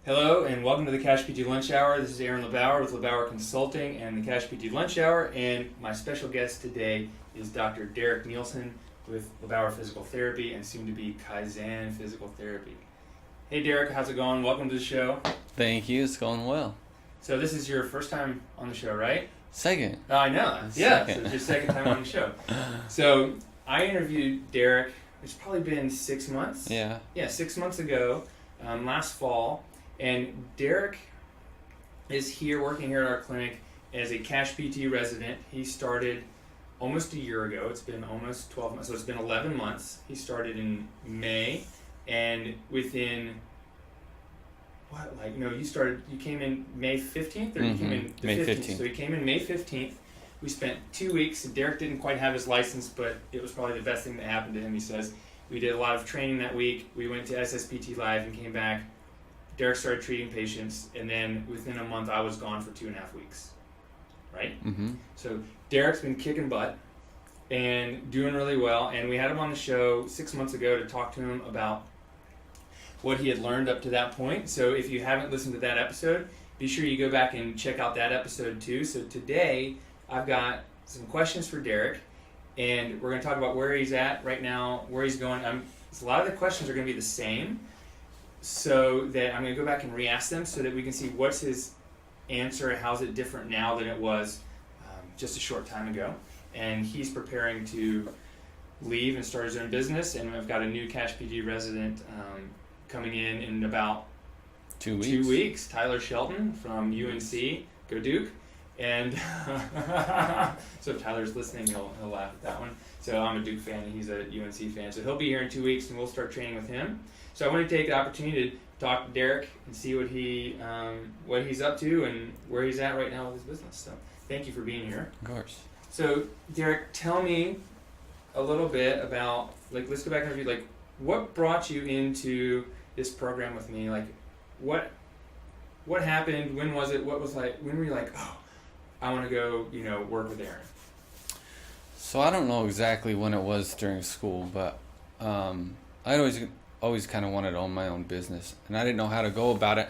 Hello and welcome to the CashPT Lunch Hour. This is Aaron LeBauer with LeBauer Consulting and the CashPT Lunch Hour. And my special guest today is Dr. Derek Nielsen with LeBauer Physical Therapy and soon to be Kaizen Physical Therapy. Hey Derek, how's it going? Welcome to the show. Thank you. It's going well. So this is your first time on the show, right? Second. Oh, I know. Yeah, Second. so it's your second time on the show. So I interviewed Derek, it's probably been 6 months. Yeah. Yeah, 6 months ago, last fall. And Derek is here working here at our clinic as a CashPT resident. He started almost a year ago. It's been almost 12 months, so it's been 11 months. He started in May, and within you came in May 15th, or you came in the May 15th. So he came in May 15th. We spent 2 weeks. Derek didn't quite have his license, but it was probably the best thing that happened to him, he says. We did a lot of training that week. We went to SSPT Live and came back. Derek started treating patients, and then within a month, I was gone for 2.5 weeks, right? Mm-hmm. So Derek's been kicking butt and doing really well, and we had him on the show 6 months ago to talk to him about what he had learned up to that point. So if you haven't listened to that episode, be sure you go back and check out that episode too. So today, I've got some questions for Derek, and we're going to talk about where he's at right now, where he's going. So a lot of the questions are going to be the same, so that I'm going to go back and re-ask them so that we can see what's his answer, how's it different now than it was just a short time ago. And he's preparing to leave and start his own business, and I've got a new CashPT resident coming in about 2 weeks. 2 weeks. Tyler Shelton from UNC, go Duke. And so if Tyler's listening, he'll laugh at that one. So I'm a Duke fan and he's a UNC fan. So he'll be here in 2 weeks and we'll start training with him. So I want to take the opportunity to talk to Derek and see what he's up to and where he's at right now with his business. So thank you for being here. Of course. So Derek, tell me a little bit about, let's go back and review, what brought you into this program with me? What happened? When was it? When were you like, oh, I want to go, work with Aaron? So I don't know exactly when it was during school, but I always kind of wanted to own my own business, and I didn't know how to go about it.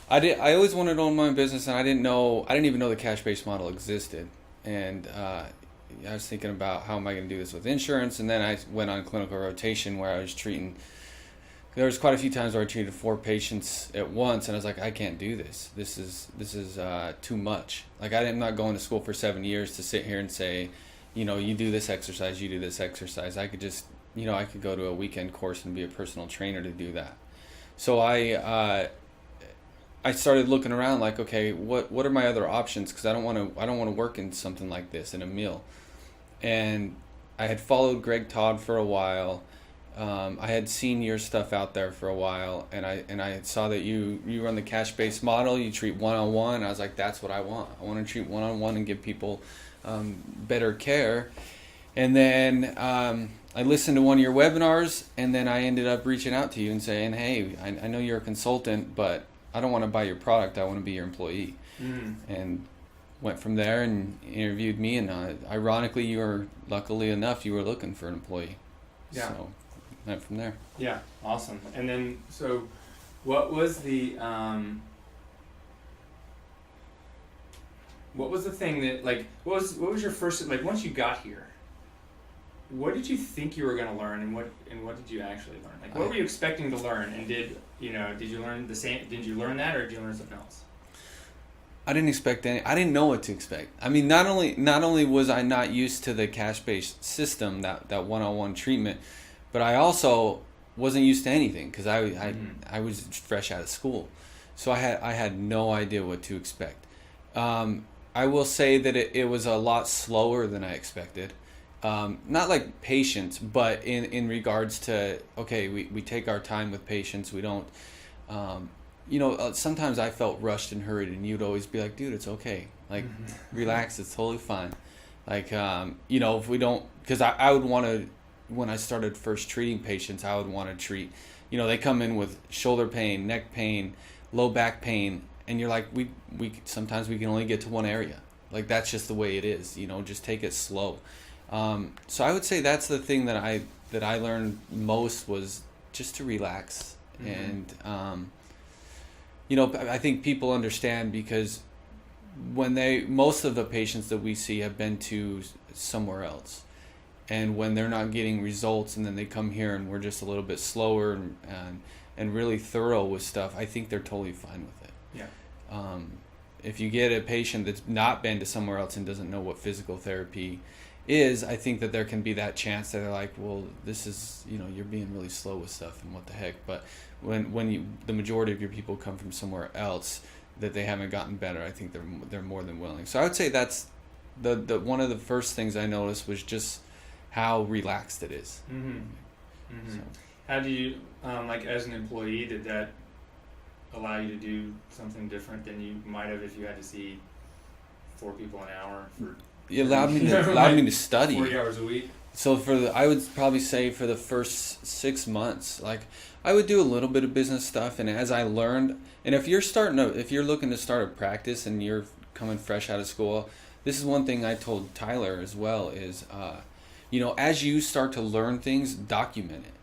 I always wanted to own my own business, and I didn't even know the cash-based model existed. And I was thinking about how am I going to do this with insurance, and then I went on clinical rotation where I was treating. There was quite a few times where I treated 4 patients at once, and I was like, I can't do this. This is too much. I'm not going to school for 7 years to sit here and say, you do this exercise, you do this exercise. I could just, I could go to a weekend course and be a personal trainer to do that. So I started looking around okay, what are my other options? Because I don't want to work in something like this in a mill. And I had followed Greg Todd for a while. I had seen your stuff out there for a while, and I saw that you run the cash-based model. You treat one-on-one. I was like, that's what I want. I want to treat one-on-one and give people better care. And then I listened to one of your webinars, and then I ended up reaching out to you and saying, hey, I know you're a consultant, but I don't want to buy your product. I want to be your employee. And went from there and interviewed me, and ironically, luckily enough, you were looking for an employee. Yeah. So went from there. Yeah, awesome. And then, so what was the thing that, what was your first, once you got here, what did you think you were going to learn, and what did you actually learn? What were you expecting to learn, and did you learn the same, did you learn that, or did you learn something else? I didn't expect I didn't know what to expect. I mean, not only was I not used to the cash-based system, that one-on-one treatment, but I also wasn't used to anything because I was fresh out of school. So I had no idea what to expect. I will say that it was a lot slower than I expected. Not like patients, but in regards to, okay, we take our time with patients. We don't, sometimes I felt rushed and hurried, and you'd always be like, dude, it's okay. Relax, it's totally fine. If we don't, because I would want to, when I started first treating patients, I would want to treat, they come in with shoulder pain, neck pain, low back pain, and you're like, we sometimes we can only get to one area. That's just the way it is, just take it slow. So I would say that's the thing that I learned most was just to relax. And I think people understand because most of the patients that we see have been to somewhere else. And when they're not getting results and then they come here and we're just a little bit slower and really thorough with stuff, I think they're totally fine with it. Yeah. If you get a patient that's not been to somewhere else and doesn't know what physical therapy is, I think that there can be that chance that they're like, well, this is, you're being really slow with stuff and what the heck. But when the majority of your people come from somewhere else that they haven't gotten better, I think they're more than willing. So I would say that's the one of the first things I noticed was just how relaxed it is. Mm-hmm. Mm-hmm. So. How do you, as an employee, did that allow you to do something different than you might have if you had to see 4 people an hour? It allowed me to study 40 hours a week. So I would probably say for the first 6 months, I would do a little bit of business stuff, and as I learned, and if you're looking to start a practice and you're coming fresh out of school, this is one thing I told Tyler as well is, as you start to learn things, document it.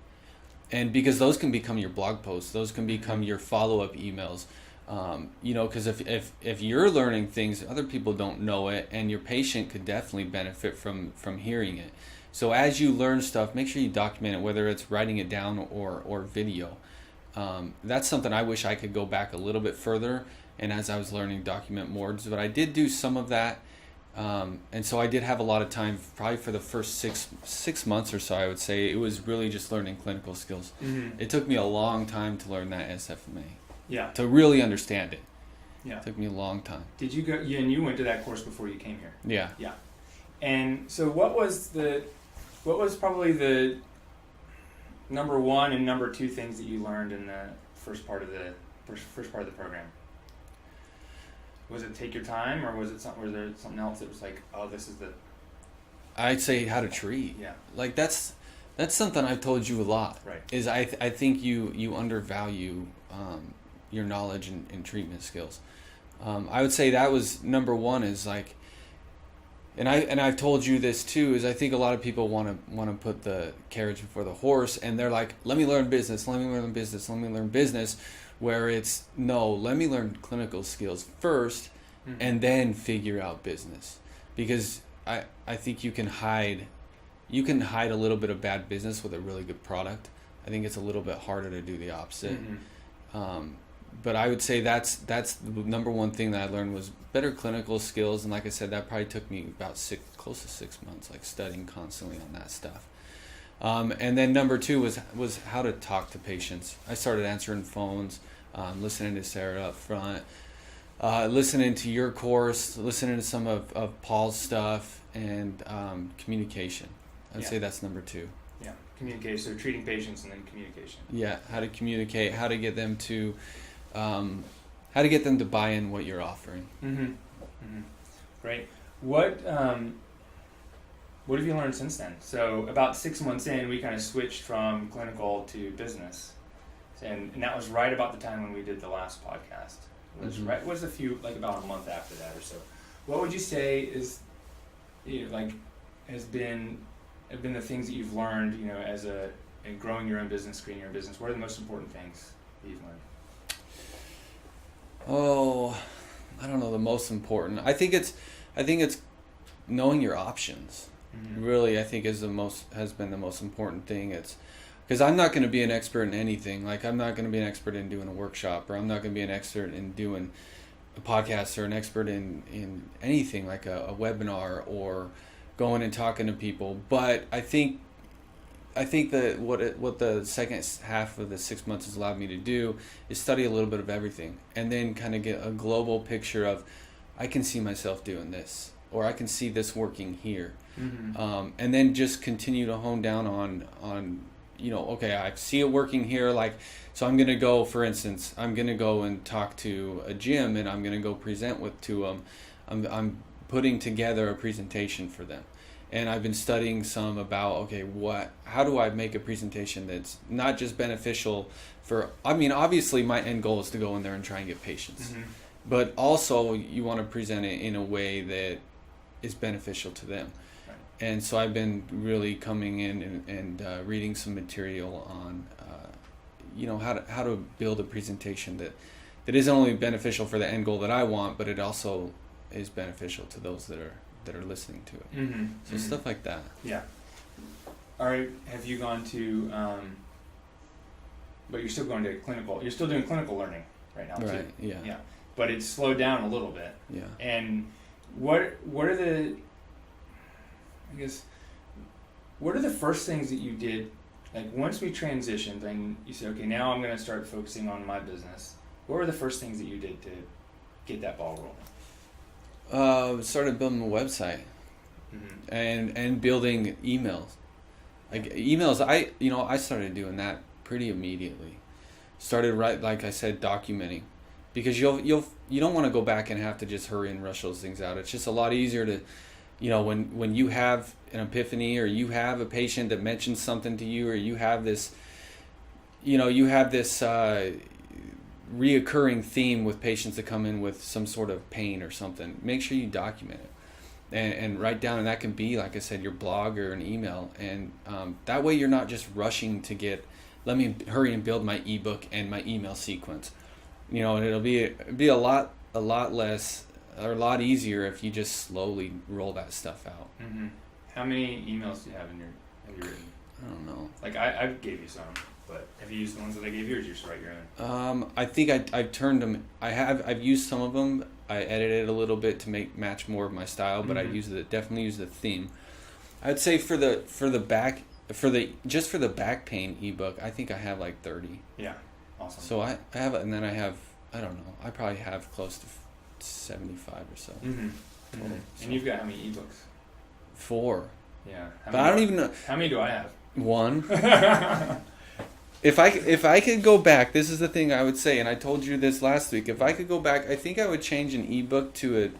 And because those can become your blog posts, those can become your follow-up emails, because if you're learning things, other people don't know it, and your patient could definitely benefit from hearing it. So as you learn stuff, make sure you document it, whether it's writing it down or video. That's something I wish I could go back a little bit further, and as I was learning, document more. But I did do some of that. And so I did have a lot of time, probably for the first six months or so, I would say. It was really just learning clinical skills. Mm-hmm. It took me a long time to learn that SFMA. Yeah. To really understand it. Yeah. It took me a long time. Did you go, and you went to that course before you came here? Yeah. Yeah. And so what was probably the number 1 and number 2 things that you learned in the first part of the program? Was it take your time, or was there something else that was like, oh, this is the... I'd say how to treat. Yeah. That's something I've told you a lot. Right. Is I think you undervalue your knowledge and treatment skills. I would say that was number 1 is and I've told you this too, is I think a lot of people want to put the carriage before the horse, and they're like, let me learn business, where it's, no, let me learn clinical skills first, mm-hmm. and then figure out business. Because I think you can hide a little bit of bad business with a really good product. I think it's a little bit harder to do the opposite. Mm-hmm. But I would say that's the number 1 thing that I learned was better clinical skills, and like I said, that probably took me about close to 6 months, studying constantly on that stuff. And then number 2 was how to talk to patients. I started answering phones, listening to Sarah up front, listening to your course, listening to some of Paul's stuff, and communication. I'd say that's number 2. Yeah, communication. So treating patients and then communication. Yeah, how to communicate, how to get them to buy in what you're offering. Mm-hmm. Mm-hmm. Great. What have you learned since then? So about 6 months in, we kind of switched from clinical to business, and that was right about the time when we did the last podcast. It was mm-hmm. right. Was a few about a month after that or so. What would you say is, has been the things that you've learned, in growing your own business, creating your own business? What are the most important things that you've learned? Oh, I don't know. The most important. I think it's knowing your options. Mm-hmm. Really, I think has been the most important thing. It's because I'm not going to be an expert in anything. I'm not going to be an expert in doing a workshop, or I'm not going to be an expert in doing a podcast, or an expert in anything like a webinar or going and talking to people. But I think that what the second half of the 6 months has allowed me to do is study a little bit of everything, and then kind of get a global picture of, I can see myself doing this, or I can see this working here. Mm-hmm. And then just continue to hone down on okay, I see it working here. So I'm going to go, for instance, I'm going to go and talk to a gym, and I'm going to go present to them. I'm putting together a presentation for them. And I've been studying some about, how do I make a presentation that's not just beneficial obviously my end goal is to go in there and try and get patients. Mm-hmm. But also you want to present it in a way that is beneficial to them. Right. And so I've been really coming in and reading some material on, how to build a presentation that isn't only beneficial for the end goal that I want, but it also is beneficial to those that are listening to it. Mm-hmm. So stuff like that. Yeah. All right. Have you gone to? But you're still going to clinical. You're still doing clinical learning right now too. Right. Yeah. Yeah. But it's slowed down a little bit. Yeah. And what are the? I guess. What are the first things that you did? Like once we transitioned, and you said, okay, now I'm going to start focusing on my business. What were the first things that you did to get that ball rolling? Started building a website. Mm-hmm. and building emails. Like emails, I started doing that pretty immediately. Started like I said, documenting, because you don't want to go back and have to just hurry and rush those things out. It's just a lot easier to, when you have an epiphany, or you have a patient that mentions something to you, or you have this reoccurring theme with patients that come in with some sort of pain or something. Make sure you document it. And write down, and that can be, like I said, your blog or an email, and that way you're not just rushing to let me hurry and build my ebook and my email sequence, and it'll be a lot less, or a lot easier if you just slowly roll that stuff out. Mm-hmm. How many emails do you have have you written? I don't know. Like I gave you some, but have you used the ones that I gave you, or did you just write your own? I think I've turned them. I've used some of them. I edited it a little bit to match more of my style, but Mm-hmm. I definitely use the theme. I'd say for the back pain ebook, I think I have like 30. Yeah, awesome. So I have, and then I have, I don't know, I probably have close to 75 or so. Mm-hmm. Total. So And you've got how many ebooks? 4. Yeah. But I don't even know. How many do I have? 1. If I could go back, this is the thing I would say, and I told you this last week. If I could go back, I think I would change an ebook to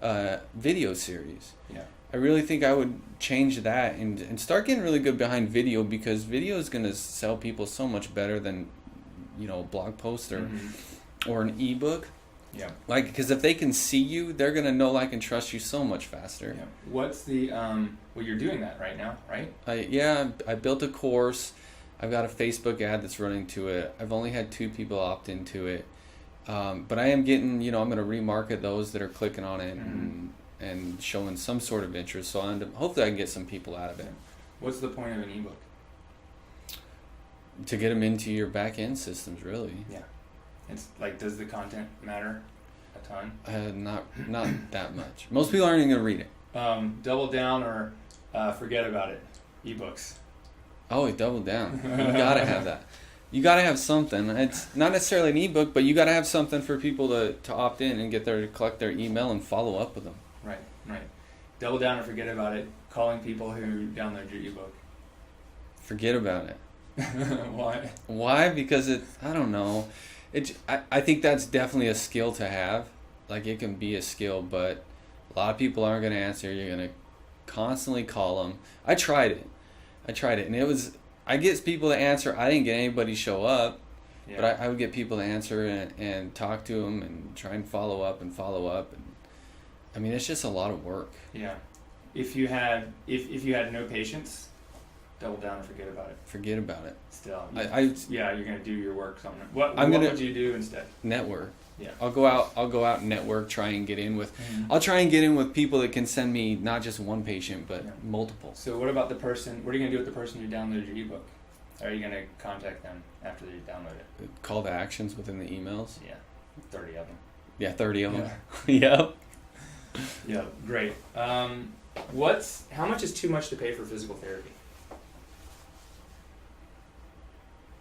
a video series. Yeah. I really think I would change that and start getting really good behind video, because video is going to sell people so much better than a blog post or an ebook. Yeah. Like, because if they can see you, they're going to know, like, and trust you so much faster. Yeah. What's the well, you're doing that right now, right? I built a course. I've got a Facebook ad that's running to it. I've only had 2 people opt into it. But I am getting, I'm going to remarket those that are clicking on it and showing some sort of interest. So hopefully I can get some people out of it. What's the point of an ebook? To get them into your back end systems, really. Yeah. It's like, does the content matter a ton? Not that much. Most people aren't even going to read it. Double down or forget about it. Ebooks. Oh, double down. You gotta have that. You gotta have something. It's not necessarily an ebook, but you gotta have something for people to opt in and collect their email and follow up with them. Right. Double down or forget about it. Calling people who download your ebook. Forget about it. Why? Why? Because I don't know. I think that's definitely a skill to have. Like, it can be a skill, but a lot of people aren't gonna answer. You're gonna constantly call them. I tried it, and I get people to answer. I didn't get anybody show up, but I would get people to answer and talk to them and try and follow up. And I mean, it's just a lot of work. Yeah. If you had no patience, double down and forget about it. Forget about it. Still. Yeah, you're gonna do your work something. What would you do instead? Network. Yeah. I'll go out and network, try and get in with I'll try and get in with people that can send me not just one patient, but multiple. So what about the person? What are you going to do with the person who downloaded your ebook? Are you going to contact them after they download it? Call to actions within the emails? Yeah. 30 of them. Yeah, 30 of them. Yeah. Yep. Yeah, great. How much is too much to pay for physical therapy?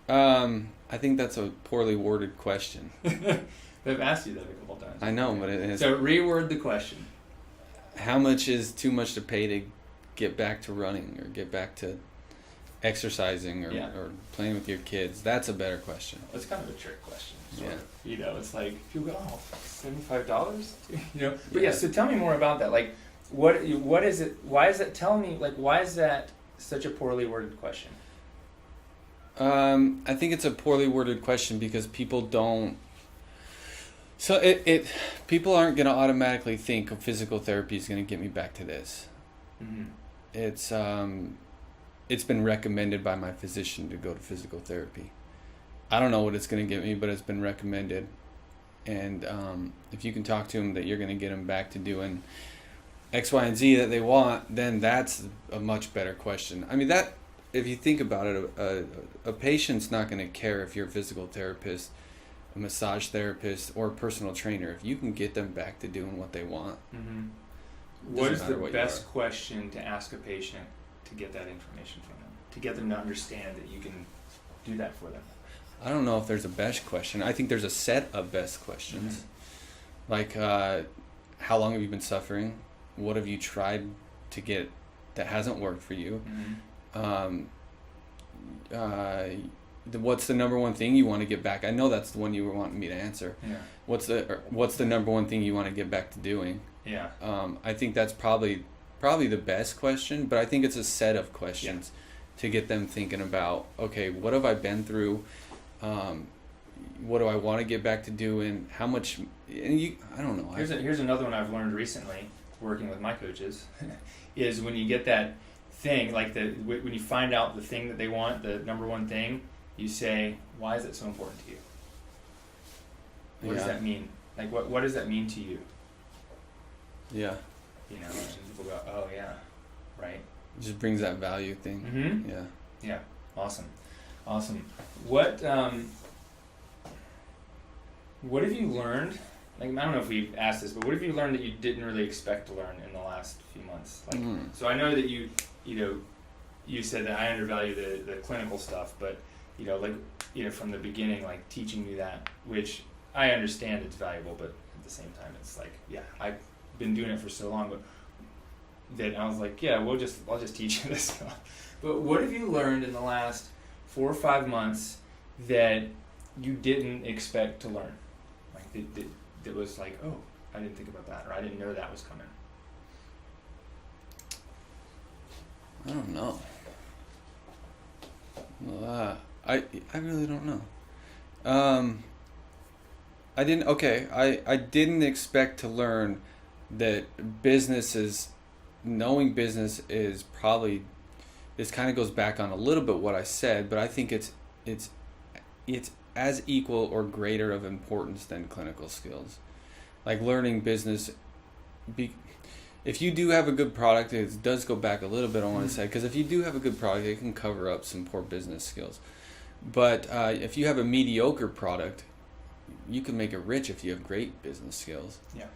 I think that's a poorly worded question. They've asked you that a couple times. I know, but it is. So reword the question. How much is too much to pay to get back to running or get back to exercising or playing with your kids? That's a better question. It's kind of a trick question. Yeah. It's like people go, $75? But so tell me more about that. Like, what is it? Why is it? Tell me, like, why is that such a poorly worded question? I think it's a poorly worded question because people don't. So people aren't going to automatically think of physical therapy is going to get me back to this. Mm-hmm. It's been recommended by my physician to go to physical therapy. I don't know what it's going to get me, but it's been recommended. And if you can talk to them that you're going to get them back to doing X, Y, and Z that they want, then that's a much better question. I mean, that, if you think about it, a patient's not going to care if you're a physical therapist, a massage therapist, or a personal trainer. If you can get them back to doing what they want. Mm-hmm. What is the best question to ask a patient to get that information from them, to get them to understand that you can do that for them? I don't know if there's a best question. I think there's a set of best questions. Mm-hmm. Like, how long have you been suffering? What have you tried to get that hasn't worked for you? Mm-hmm. What's the number one thing you want to get back? I know that's the one you were wanting me to answer. Yeah. What's the number one thing you want to get back to doing? Yeah. I think that's probably the best question, but I think it's a set of questions to get them thinking about, okay, what have I been through? What do I want to get back to doing? How much? And I don't know. Here's another one I've learned recently, working with my coaches, is when you get that thing, like when you find out the thing that they want, the number one thing, you say, why is it so important to you? What does that mean? Like, what does that mean to you? Yeah. You know, and people go, oh yeah, right. It just brings that value thing. Mm-hmm. Yeah. Yeah. Awesome. What have you learned? Like, I don't know if we've asked this, but what have you learned that you didn't really expect to learn in the last few months? Like, so I know that you said that I undervalue the clinical stuff, but from the beginning, like teaching me that, which I understand it's valuable, but at the same time, it's like, yeah, I've been doing it for so long, but that I was like, yeah, I'll just teach you this stuff. But what have you learned in the last 4 or 5 months that you didn't expect to learn? Like that was like, oh, I didn't think about that, or I didn't know that was coming. I don't know. I really don't know. I didn't expect to learn that knowing business is probably, this kind of goes back on a little bit what I said, but I think it's as equal or greater of importance than clinical skills. Like learning business, if you do have a good product, it does go back a little bit on what I said, because if you do have a good product, it can cover up some poor business skills. But if you have a mediocre product, you can make it rich if you have great business skills. Yeah.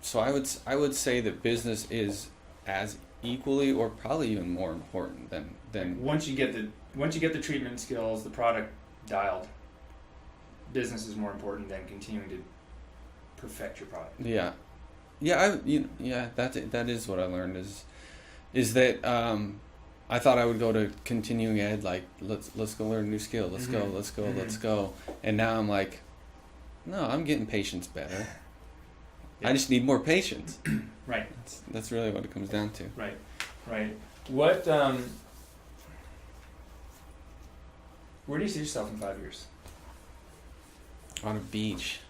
So I would say that business is as equally or probably even more important than once you get the treatment skills, the product dialed, business is more important than continuing to perfect your product. Yeah. That is what I learned is that I thought I would go to continuing ed, like let's go learn a new skill, let's go, and now I'm like, no, I'm getting patience better. Yeah. I just need more patience. Right. That's really what it comes down to. Right. What where do you see yourself in 5 years? On a beach.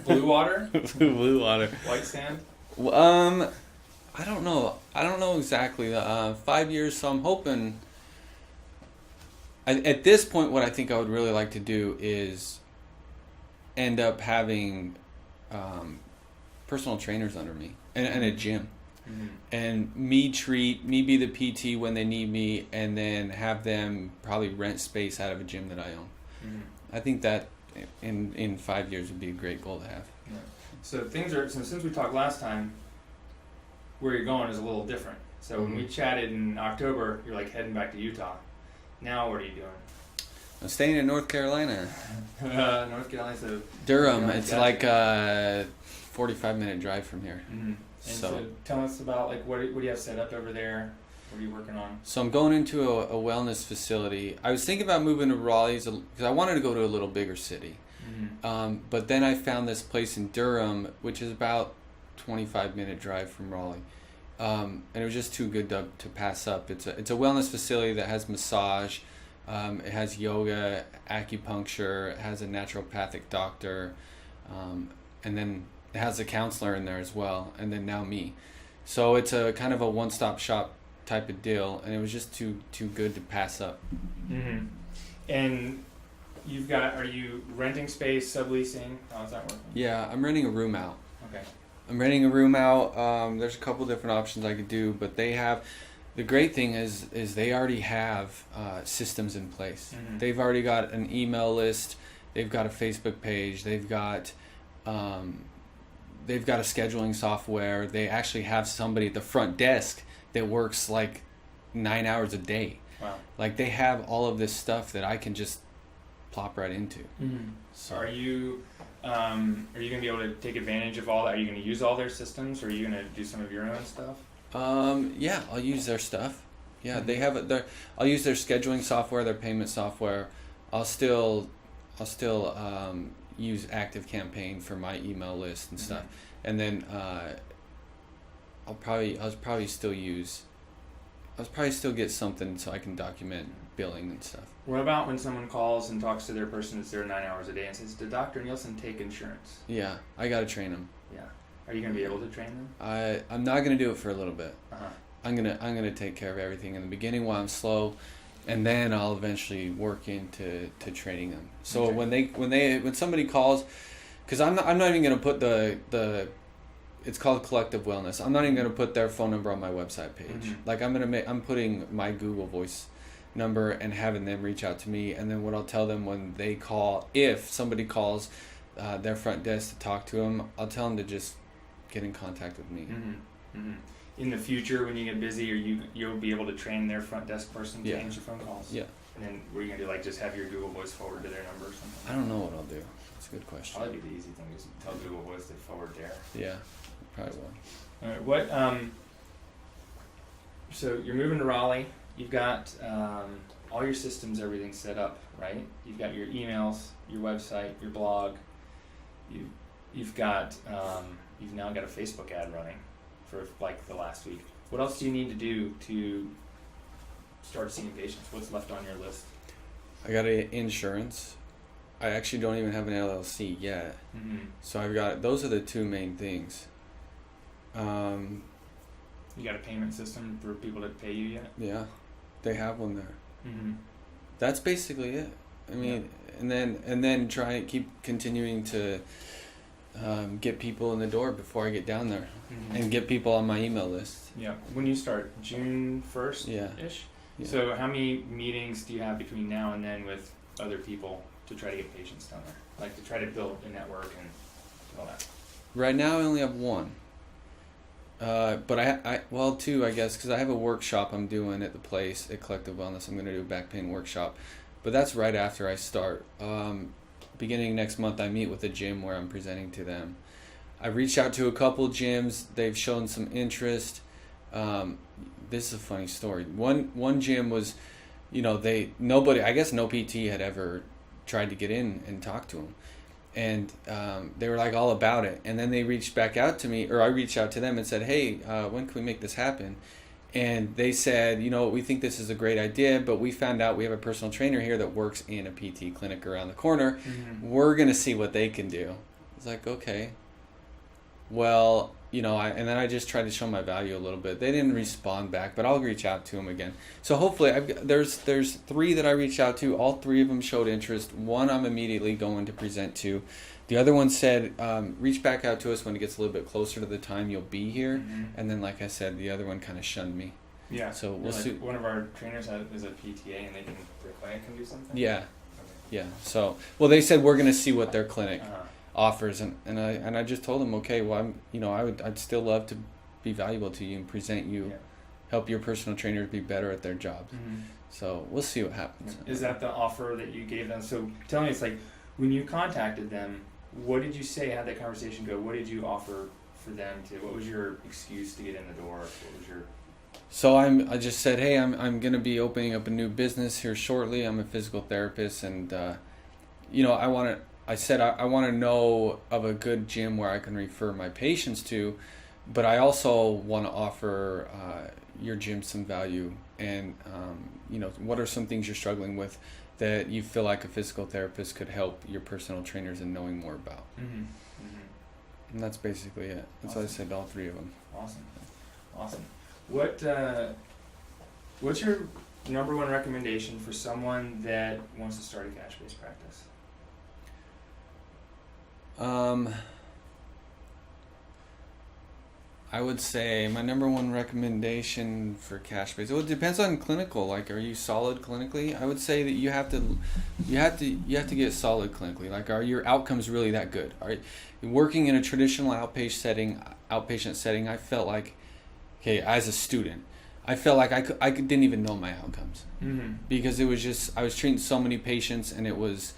Blue water? Blue water. White sand? I don't know. I don't know exactly. 5 years, so I'm hoping. At this point, what I think I would really like to do is end up having personal trainers under me and a gym. Mm-hmm. And me be the PT when they need me, and then have them probably rent space out of a gym that I own. Mm-hmm. I think that in 5 years would be a great goal to have. Yeah. So since we talked last time, where you're going is a little different. So when we chatted in October, you're like heading back to Utah. Now what are you doing? I'm staying in North Carolina. North Carolina, so Durham. It's like a 45-minute drive from here. Mm-hmm. And so tell us about what do you have set up over there? What are you working on? So I'm going into a wellness facility. I was thinking about moving to Raleigh because I wanted to go to a little bigger city. Mm-hmm. But then I found this place in Durham, which is about 25-minute drive from Raleigh. And it was just too good to pass up. It's a wellness facility that has massage, it has yoga, acupuncture, it has a naturopathic doctor, and then it has a counselor in there as well, and then now me. So it's a kind of a one-stop shop type of deal, and it was just too good to pass up. Mm-hmm. And are you renting space, subleasing? How's that working? Yeah, I'm renting a room out. Okay. I'm renting a room out. There's a couple different options I could do, but the great thing is they already have systems in place. Mm-hmm. They've already got an email list. They've got a Facebook page. They've got a scheduling software. They actually have somebody at the front desk that works like 9 hours a day. Wow. Like they have all of this stuff that I can just plop right into. Mm-hmm. So Are you going to be able to take advantage of all that? Are you going to use all their systems, or are you going to do some of your own stuff? Yeah, I'll use their stuff. Yeah, Mm-hmm. they have it. I'll use their scheduling software, their payment software. I'll still use ActiveCampaign for my email list and stuff. And then I'll probably still get something so I can document billing and stuff. What about when someone calls and talks to their person that's there 9 hours a day and says, "Did Dr. Nielsen take insurance?" Yeah, I gotta train them. Yeah. Are you going to be able to train them? I'm not gonna do it for a little bit. Uh-huh. I'm gonna take care of everything in the beginning while I'm slow, and then I'll eventually work into training them. So Okay. when somebody calls, because I'm not even gonna put the it's called Collective Wellness. I'm not even gonna put their phone number on my website page. Mm-hmm. Like I'm putting my Google Voice number and having them reach out to me, and then what I'll tell them when they call, if somebody calls their front desk to talk to them, I'll tell them to just get in contact with me. Mm-hmm. Mm-hmm. In the future, when you get busy, you'll be able to train their front desk person to Yeah. answer phone calls. Yeah. And then what are you gonna do? Like just have your Google Voice forward to their number or something? I don't know what I'll do. That's a good question. Probably be the easy thing. Just tell Google Voice to forward there. Yeah, probably will. All right. What? So you're moving to Raleigh. You've got all your systems, everything set up, right? You've got your emails, your website, your blog. You've got you've now got a Facebook ad running for like the last week. What else do you need to do to start seeing patients? What's left on your list? I got insurance. I actually don't even have an LLC yet. Mm-hmm. So I've got, those are the two main things. You got a payment system for people to pay you yet? Yeah, they have one there. Mm-hmm. That's basically it. I mean, and then try and keep continuing to get people in the door before I get down there, Mm-hmm. and get people on my email list. Yeah. When you start, June 1st ish? Yeah. So how many meetings do you have between now and then with other people to try to get patients down there? Like to try to build a network and all that? Right now I only have one. But I well, two, I guess, because I have a workshop I'm doing at the place at Collective Wellness. I'm going to do a back pain workshop, but that's right after I start. Beginning next month, I meet with a gym where I'm presenting to them. I reached out to a couple gyms. They've shown some interest. This is a funny story. One gym was, nobody, I guess no PT had ever tried to get in and talk to them. And they were like all about it. And then they reached back out to me, or I reached out to them and said, hey, when can we make this happen? And they said, we think this is a great idea, but we found out we have a personal trainer here that works in a PT clinic around the corner. Mm-hmm. We're going to see what they can do. It's like, okay. Well, and then I just tried to show my value a little bit. They didn't respond back, but I'll reach out to them again. So hopefully, there's 3 that I reached out to. All 3 of them showed interest. One I'm immediately going to present to. The other one said, reach back out to us when it gets a little bit closer to the time you'll be here. Mm-hmm. And then, like I said, the other one kind of shunned me. Yeah. So we'll see. One of our trainers is a PTA, and their clinic can do something? Yeah. Okay. Yeah. So, well, they said we're going to see what their clinic Uh-huh. offers, and I just told them, okay, well, I'd still love to be valuable to you and present you, help your personal trainers be better at their jobs. Mm-hmm. So we'll see what happens. Is that the offer that you gave them? So tell me, it's like when you contacted them, what did you say? How'd that conversation go? What did you offer for them to? What was your excuse to get in the door? What was your? So I just said, hey, I'm going to be opening up a new business here shortly. I'm a physical therapist, and I want to know of a good gym where I can refer my patients to, but I also want to offer your gym some value. And, what are some things you're struggling with that you feel like a physical therapist could help your personal trainers in knowing more about? Mm-hmm. Mm-hmm. And that's basically it. That's what I said to all 3 of them. Awesome. What's your number one recommendation for someone that wants to start a cash-based practice? I would say my number one recommendation for cash based. Well, it depends on clinical. Like, are you solid clinically? I would say that you have to get solid clinically. Like, are your outcomes really that good? Are you working in a traditional outpatient setting? I felt like, okay, as a student, I felt like I didn't even know my outcomes because it was just I was treating so many patients, and it was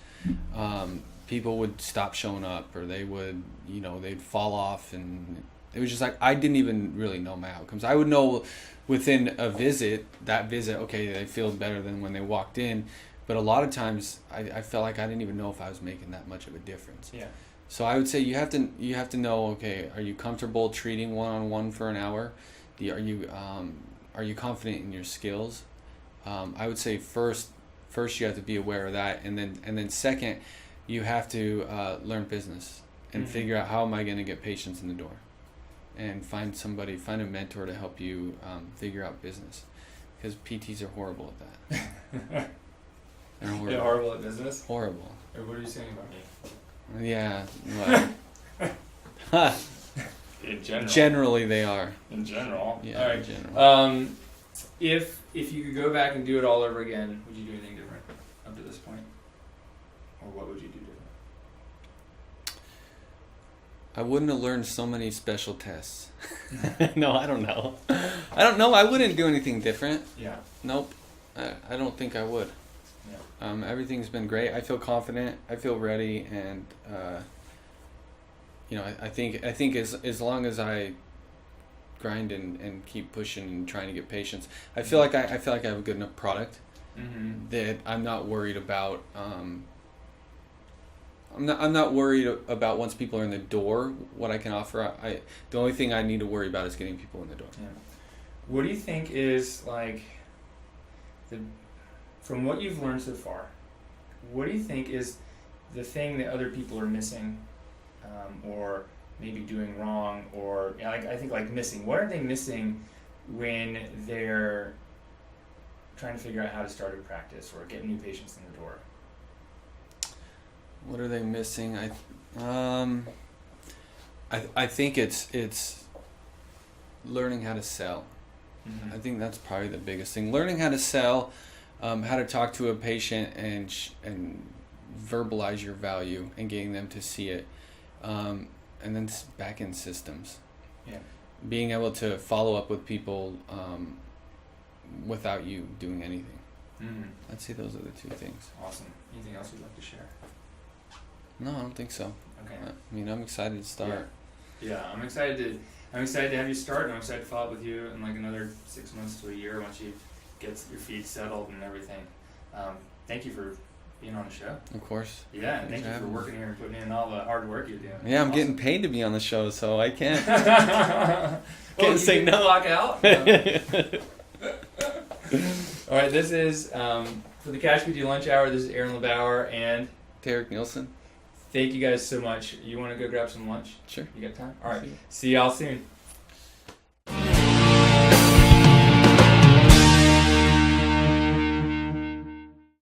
people would stop showing up, or they would they'd fall off, and it was just like I didn't even really know my outcomes. I would know within that visit, okay, they feel better than when they walked in. But a lot of times I felt like I didn't even know if I was making that much of a difference. Yeah. So I would say you have to know, okay, are you comfortable treating one-on-one for an hour? Are you confident in your skills? I would say first you have to be aware of that, and then second, you have to learn business and figure out how am I going to get patients in the door. And find a mentor to help you figure out business, because PTs are horrible at that. They're horrible. They're horrible at business? Horrible. Or what are you saying about me? Yeah. Well, in general. Generally, they are. In general. Yeah. All right. In general. If you could go back and do it all over again, would you do anything different up to this point, or what would you do different? I wouldn't have learned so many special tests. No, I don't know. I wouldn't do anything different. Yeah. Nope. I don't think I would. Yeah. Everything's been great. I feel confident. I feel ready, and I think as long as I grind and keep pushing and trying to get patients, I feel like I have a good enough product that I'm not worried about. I'm not worried about once people are in the door what I can offer. The only thing I need to worry about is getting people in the door. Yeah. What do you think is from what you've learned so far, what do you think is the thing that other people are missing, or maybe doing wrong, or I think missing? What are they missing when they're trying to figure out how to start a practice or get new patients in the door? What are they missing? I think it's learning how to sell. I think that's probably the biggest thing. Learning how to sell, how to talk to a patient and verbalize your value and getting them to see it, and then back-end systems. Yeah. Being able to follow up with people without you doing anything. I'd say those are the two things. Awesome. Anything else you'd like to share? No, I don't think so. Okay. I mean, I'm excited to start. Yeah, I'm excited to have you start, and I'm excited to follow up with you in another 6 months to a year once you get your feet settled and everything. Thank you for being on the show. Of course. Yeah, and thank you for working here and putting in all the hard work you're doing. Yeah, I'm getting paid to be on the show, so I can't. Can't say no. Clock out. No. All right, this is for the CashPT Lunch Hour. This is Aaron LeBauer and Tarek Nielsen. Thank you guys so much. You want to go grab some lunch? Sure. You got time? All right. See y'all soon.